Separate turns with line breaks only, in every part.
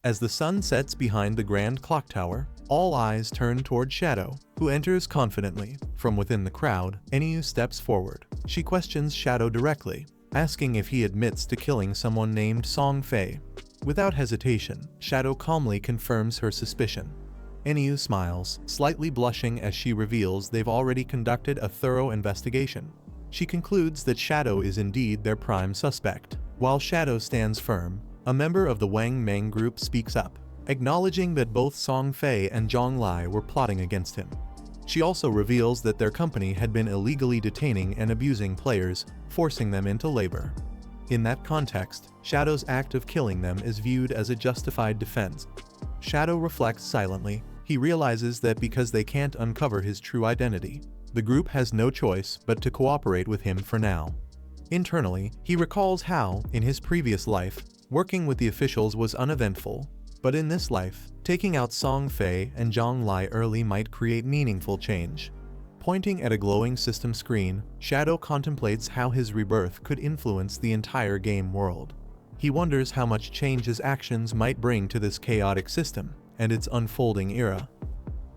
As the sun sets behind the grand clock tower, all eyes turn toward Shadow, who enters confidently. From within the crowd, Enyu steps forward. She questions Shadow directly, asking if he admits to killing someone named Song Fei. Without hesitation, Shadow calmly confirms her suspicion. Enyu smiles, slightly blushing as she reveals they've already conducted a thorough investigation. She concludes that Shadow is indeed their prime suspect. While Shadow stands firm, a member of the Wang Meng group speaks up, acknowledging that both Song Fei and Zhang Lai were plotting against him. She also reveals that their company had been illegally detaining and abusing players, forcing them into labor. In that context, Shadow's act of killing them is viewed as a justified defense. Shadow reflects silently. He realizes that because they can't uncover his true identity, the group has no choice but to cooperate with him for now. Internally, he recalls how, in his previous life, working with the officials was uneventful, but in this life, taking out Song Fei and Zhang Lai early might create meaningful change. Pointing at a glowing system screen, Shadow contemplates how his rebirth could influence the entire game world. He wonders how much change his actions might bring to this chaotic system and its unfolding era.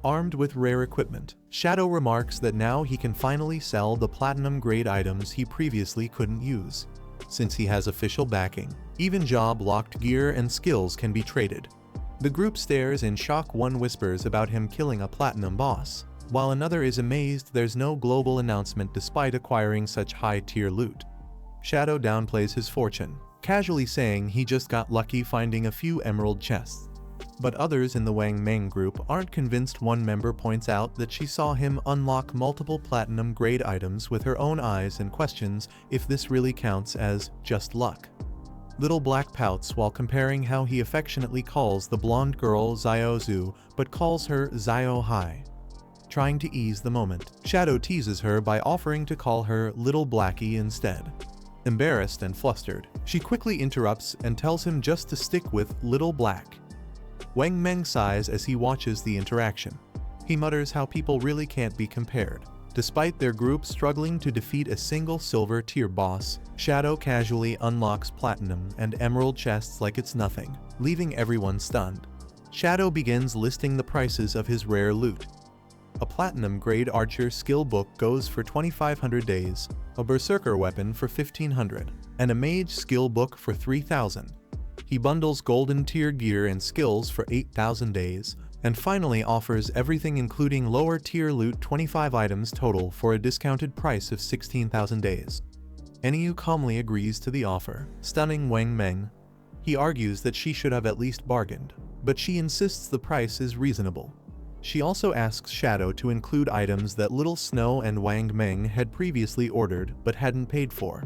Armed with rare equipment, Shadow remarks that now he can finally sell the platinum-grade items he previously couldn't use. Since he has official backing, even job-locked gear and skills can be traded. The group stares in shock. One whispers about him killing a platinum boss, while another is amazed there's no global announcement despite acquiring such high-tier loot. Shadow downplays his fortune, casually saying he just got lucky finding a few emerald chests. But others in the Wang Meng group aren't convinced. One member points out that she saw him unlock multiple platinum-grade items with her own eyes and questions if this really counts as just luck. Little Black pouts while comparing how he affectionately calls the blonde girl Xiao Zhu but calls her Xiao Hai. Trying to ease the moment, Shadow teases her by offering to call her Little Blackie instead. Embarrassed and flustered, she quickly interrupts and tells him just to stick with Little Black. Wang Meng sighs as he watches the interaction. He mutters how people really can't be compared. Despite their group struggling to defeat a single silver-tier boss, Shadow casually unlocks platinum and emerald chests like it's nothing, leaving everyone stunned. Shadow begins listing the prices of his rare loot. A platinum-grade archer skill book goes for 2,500 days, a berserker weapon for 1,500, and a mage skill book for 3,000. He bundles golden tier gear and skills for 8,000 days, and finally offers everything including lower tier loot 25 items total for a discounted price of 16,000 days. Enyu calmly agrees to the offer, stunning Wang Meng. He argues that she should have at least bargained, but she insists the price is reasonable. She also asks Shadow to include items that Little Snow and Wang Meng had previously ordered but hadn't paid for.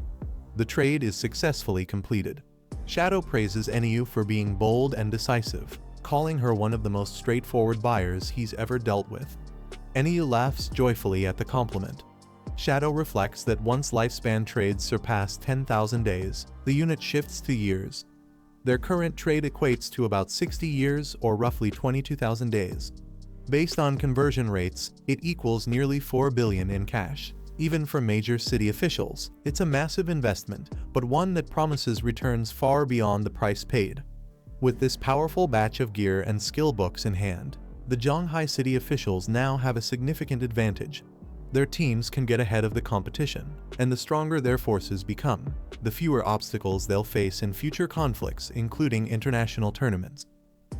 The trade is successfully completed. Shadow praises Enyu for being bold and decisive, calling her one of the most straightforward buyers he's ever dealt with. Enyu laughs joyfully at the compliment. Shadow reflects that once lifespan trades surpass 10,000 days, the unit shifts to years. Their current trade equates to about 60 years or roughly 22,000 days. Based on conversion rates, it equals nearly 4 billion in cash. Even for major city officials, it's a massive investment, but one that promises returns far beyond the price paid. With this powerful batch of gear and skill books in hand, the Zhonghai city officials now have a significant advantage. Their teams can get ahead of the competition, and the stronger their forces become, the fewer obstacles they'll face in future conflicts, including international tournaments.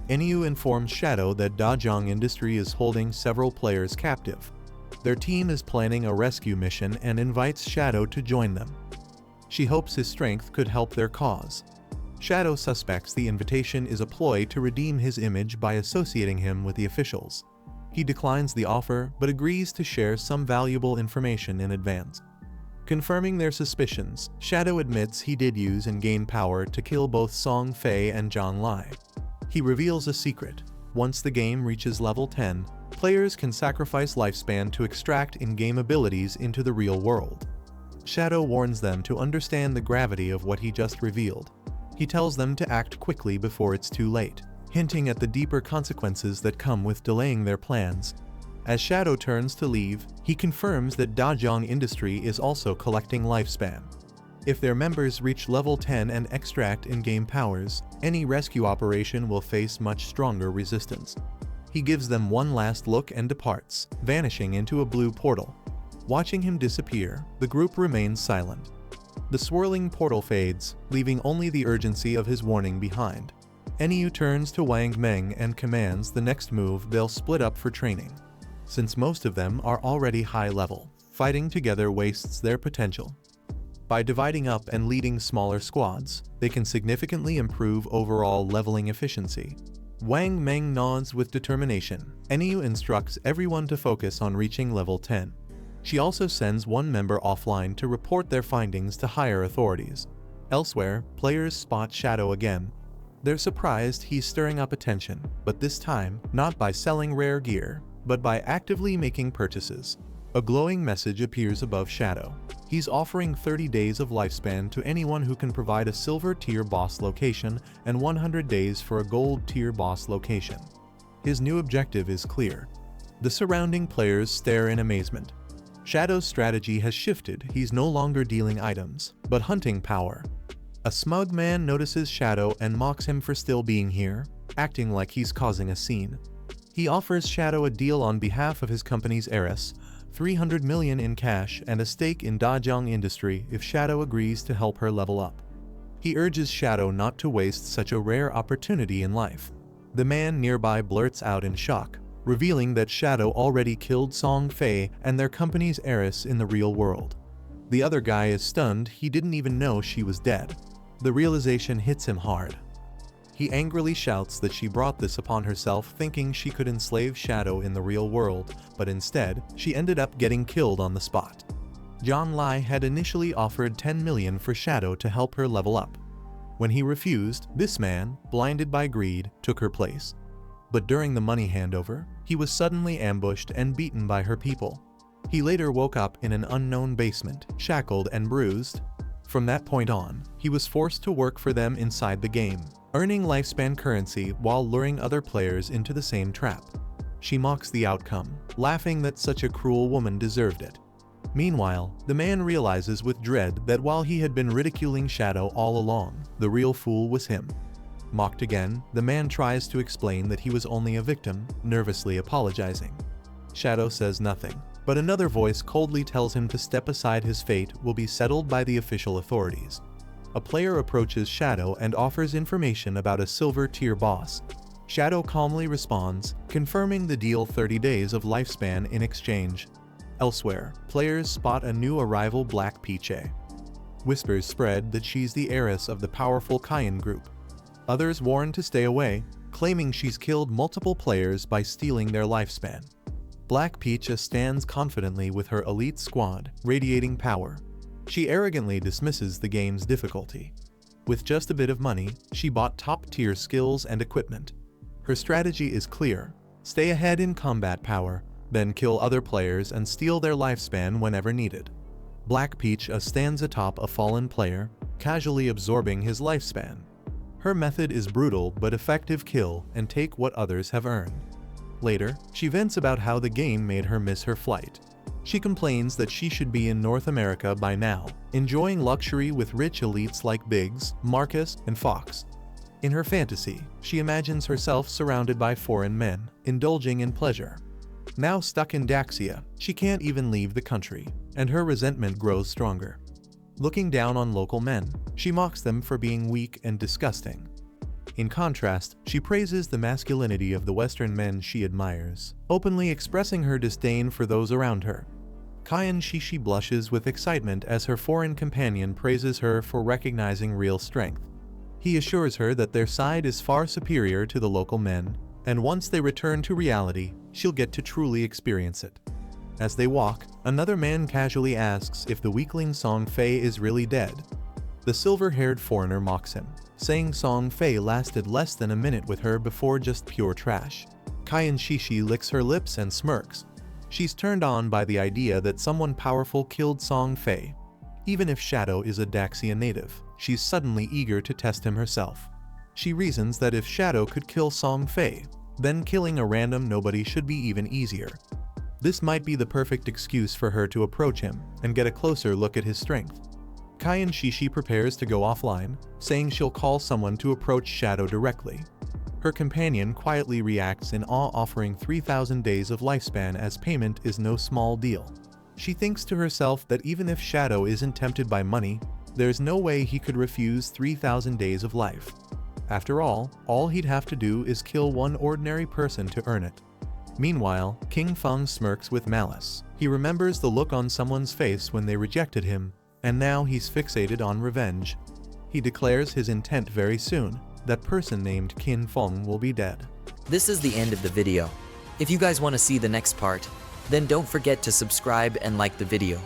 Enyu informs Shadow that Dajong Industry is holding several players captive. Their team is planning a rescue mission and invites Shadow to join them. She hopes his strength could help their cause. Shadow suspects the invitation is a ploy to redeem his image by associating him with the officials. He declines the offer but agrees to share some valuable information in advance. Confirming their suspicions, Shadow admits he did use and gain power to kill both Song Fei and Zhang Lai. He reveals a secret. Once the game reaches level 10, players can sacrifice lifespan to extract in-game abilities into the real world. Shadow warns them to understand the gravity of what he just revealed. He tells them to act quickly before it's too late, hinting at the deeper consequences that come with delaying their plans. As Shadow turns to leave, he confirms that Dajong Industry is also collecting lifespan. If their members reach level 10 and extract in-game powers, any rescue operation will face much stronger resistance. He gives them one last look and departs, vanishing into a blue portal. Watching him disappear, the group remains silent. The swirling portal fades, leaving only the urgency of his warning behind. Enryo turns to Wang Meng and commands the next move they'll split up for training. Since most of them are already high level, fighting together wastes their potential. By dividing up and leading smaller squads, they can significantly improve overall leveling efficiency. Wang Meng nods with determination. Enryo instructs everyone to focus on reaching level 10. She also sends one member offline to report their findings to higher authorities. Elsewhere, players spot Shadow again. They're surprised he's stirring up attention, but this time, not by selling rare gear, but by actively making purchases. A glowing message appears above Shadow. He's offering 30 days of lifespan to anyone who can provide a silver tier boss location and 100 days for a gold tier boss location. His new objective is clear. The surrounding players stare in amazement. Shadow's strategy has shifted. He's no longer dealing items, but hunting power. A smug man notices Shadow and mocks him for still being here, acting like he's causing a scene. He offers Shadow a deal on behalf of his company's heiress, 300 million in cash and a stake in Dajang Industry if Shadow agrees to help her level up. He urges Shadow not to waste such a rare opportunity in life. The man nearby blurts out in shock, revealing that Shadow already killed Song Fei and their company's heiress in the real world. The other guy is stunned. He didn't even know she was dead. The realization hits him hard. He angrily shouts that she brought this upon herself, thinking she could enslave Shadow in the real world, but instead, she ended up getting killed on the spot. John Lai had initially offered 10 million for Shadow to help her level up. When he refused, this man, blinded by greed, took her place. But during the money handover, he was suddenly ambushed and beaten by her people. He later woke up in an unknown basement, shackled and bruised. From that point on, he was forced to work for them inside the game, earning lifespan currency while luring other players into the same trap. She mocks the outcome, laughing that such a cruel woman deserved it. Meanwhile, the man realizes with dread that while he had been ridiculing Shadow all along, the real fool was him. Mocked again, the man tries to explain that he was only a victim, nervously apologizing. Shadow says nothing, but another voice coldly tells him to step aside. His fate will be settled by the official authorities. A player approaches Shadow and offers information about a silver tier boss. Shadow calmly responds, confirming the deal: 30 days of lifespan in exchange. Elsewhere, players spot a new arrival, Black Peach. Whispers spread that she's the heiress of the powerful Cayenne group. Others warn to stay away, claiming she's killed multiple players by stealing their lifespan. Black Peach stands confidently with her elite squad, radiating power. She arrogantly dismisses the game's difficulty. With just a bit of money, she bought top-tier skills and equipment. Her strategy is clear: stay ahead in combat power, then kill other players and steal their lifespan whenever needed. Black Peach stands atop a fallen player, casually absorbing his lifespan. Her method is brutal but effective: kill and take what others have earned. Later, she vents about how the game made her miss her flight. She complains that she should be in North America by now, enjoying luxury with rich elites like Biggs, Marcus, and Fox. In her fantasy, she imagines herself surrounded by foreign men, indulging in pleasure. Now stuck in Daxia, she can't even leave the country, and her resentment grows stronger. Looking down on local men, she mocks them for being weak and disgusting. In contrast, she praises the masculinity of the Western men she admires, openly expressing her disdain for those around her. Cayenne Shishi blushes with excitement as her foreign companion praises her for recognizing real strength. He assures her that their side is far superior to the local men, and once they return to reality, she'll get to truly experience it. As they walk, another man casually asks if the weakling Song Fei is really dead. The silver-haired foreigner mocks him, saying Song Fei lasted less than a minute with her before just pure trash. Cayenne Shishi licks her lips and smirks. She's turned on by the idea that someone powerful killed Song Fei. Even if Shadow is a Daxia native, she's suddenly eager to test him herself. She reasons that if Shadow could kill Song Fei, then killing a random nobody should be even easier. This might be the perfect excuse for her to approach him and get a closer look at his strength. Kai and Shishi prepares to go offline, saying she'll call someone to approach Shadow directly. Her companion quietly reacts in awe, offering 3,000 days of lifespan as payment is no small deal. She thinks to herself that even if Shadow isn't tempted by money, there's no way he could refuse 3,000 days of life. After all he'd have to do is kill one ordinary person to earn it. Meanwhile, King Feng smirks with malice. He remembers the look on someone's face when they rejected him, and now he's fixated on revenge. He declares his intent very soon. That person named Qin Feng will be dead.
This is the end of the video. If you guys want to see the next part, then don't forget to subscribe and like the video.